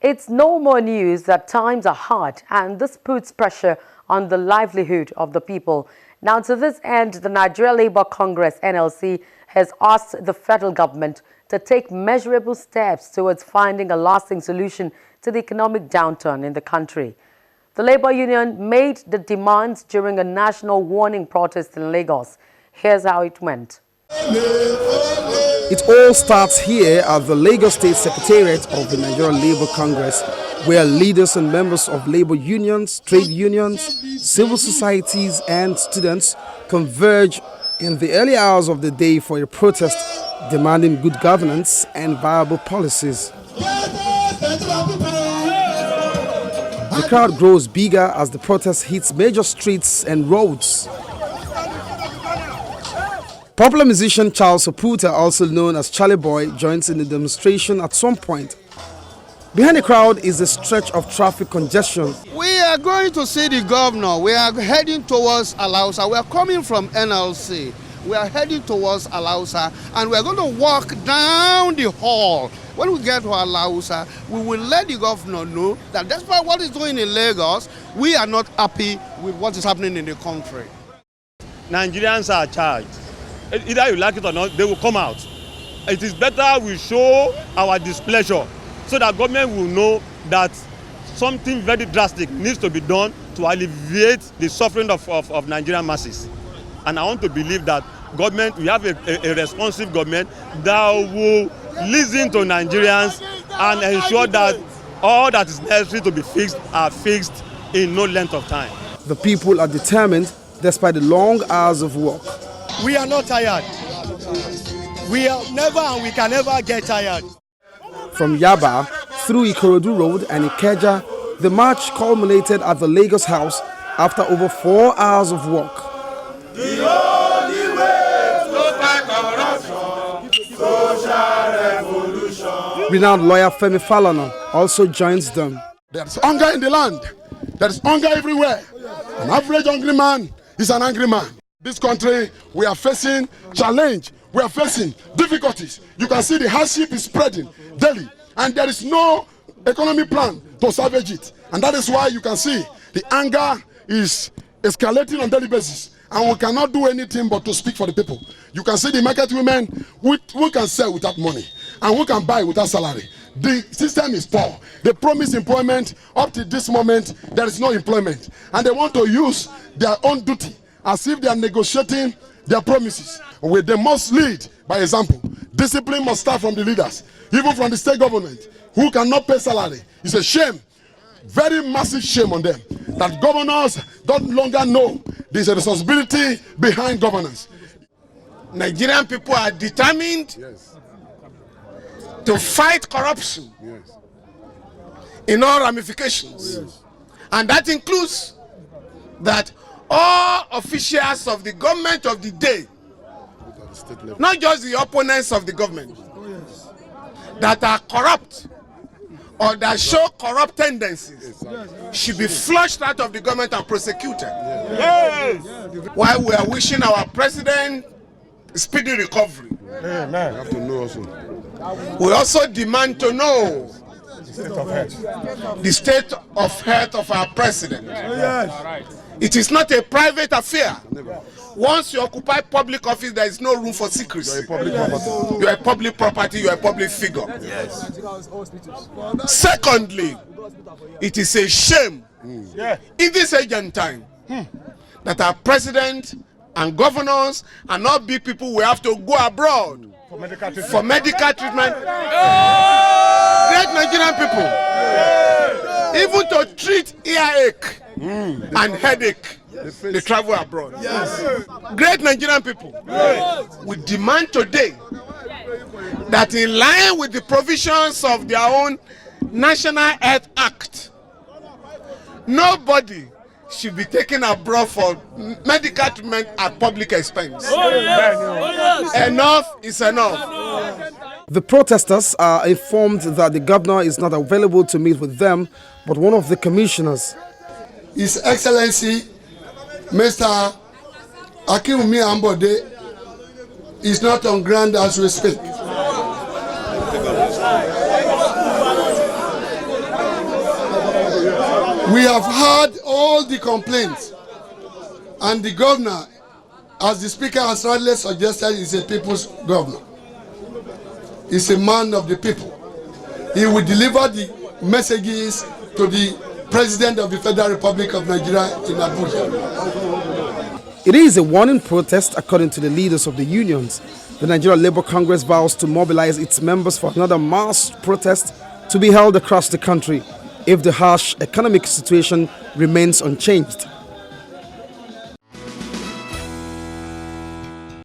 It's no more news that times are hard and this puts pressure on the livelihood of the people. Now, to this end, the Nigeria Labour Congress, NLC, has asked the federal government to take measurable steps towards finding a lasting solution to the economic downturn in the country. The Labour Union made the demands during a national warning protest in Lagos. Here's how it went. It all starts here at the Lagos State Secretariat of the Nigeria Labour Congress, where leaders and members of labor unions, trade unions, civil societies and students converge in the early hours of the day for a protest demanding good governance and viable policies. The crowd grows bigger as the protest hits major streets and roads. Popular musician Charles Oputa, also known as Charlie Boy, joins in the demonstration at some point. Behind the crowd is a stretch of traffic congestion. We are going to see the governor. We are heading towards Alausa. We are coming from NLC. We are heading towards Alausa, and we are going to walk down the hall. When we get to Alausa, we will let the governor know that despite what he's doing in Lagos, we are not happy with what is happening in the country. Nigerians are charged. Either you like it or not, they will come out. It is better we show our displeasure so that government will know that something very drastic needs to be done to alleviate the suffering of Nigerian masses. And I want to believe that government, we have a responsive government that will listen to Nigerians and ensure that all that is necessary to be fixed are fixed in no length of time. The people are determined despite the long hours of work. We are not tired. We are never and we can never get tired. From Yaba through Ikorodu Road and Ikeja, the march culminated at the Lagos House after over 4 hours of work. The only way to fight corruption, social revolution. Renowned lawyer Femi Falana also joins them. There's hunger in the land. There's hunger everywhere. An average hungry man is an angry man. This country, we are facing challenge. We are facing difficulties. You can see the hardship is spreading daily, and there is no economic plan to salvage it. And that is why you can see the anger is escalating on daily basis. And we cannot do anything but to speak for the people. You can see the market women who can sell without money and who can buy without salary. The system is poor. They promise employment. Up to this moment, there is no employment. And they want to use their own duty as if they are negotiating their promises. They must lead by example. Discipline must start from the leaders, even from the state government, who cannot pay salary. It's a shame, very massive shame on them, that governors don't longer know there's a responsibility behind governance. Nigerian people are determined to fight corruption in all ramifications. And that includes that all officials of the government of the day, not just the opponents of the government, that are corrupt or that show corrupt tendencies should be flushed out of the government and prosecuted. While we are wishing our president speedy recovery, we also demand to know the state of health of our president. It is not a private affair. Once you occupy public office, there is no room for secrecy. You are a public property, you are a public figure. Secondly, it is a shame in this age and time that our president and governors and all big people will have to go abroad for medical treatment. Great Nigerian people, even to treat earache and headache, they travel abroad. Great Nigerian people, we demand today that in line with the provisions of their own National Health Act, nobody should be taken abroad for medical treatment at public expense. Enough is enough. The protesters are informed that the governor is not available to meet with them, but one of the commissioners. His Excellency, Mr. Akinwumi Ambode, is not on ground as we speak. We have heard all the complaints, and the governor, as the speaker has rightly suggested, is a people's governor. He's a man of the people. He will deliver the messages to the President of the Federal Republic of Nigeria in Abuja. It is a warning protest according to the leaders of the unions. The Nigeria Labour Congress vows to mobilize its members for another mass protest to be held across the country if the harsh economic situation remains unchanged.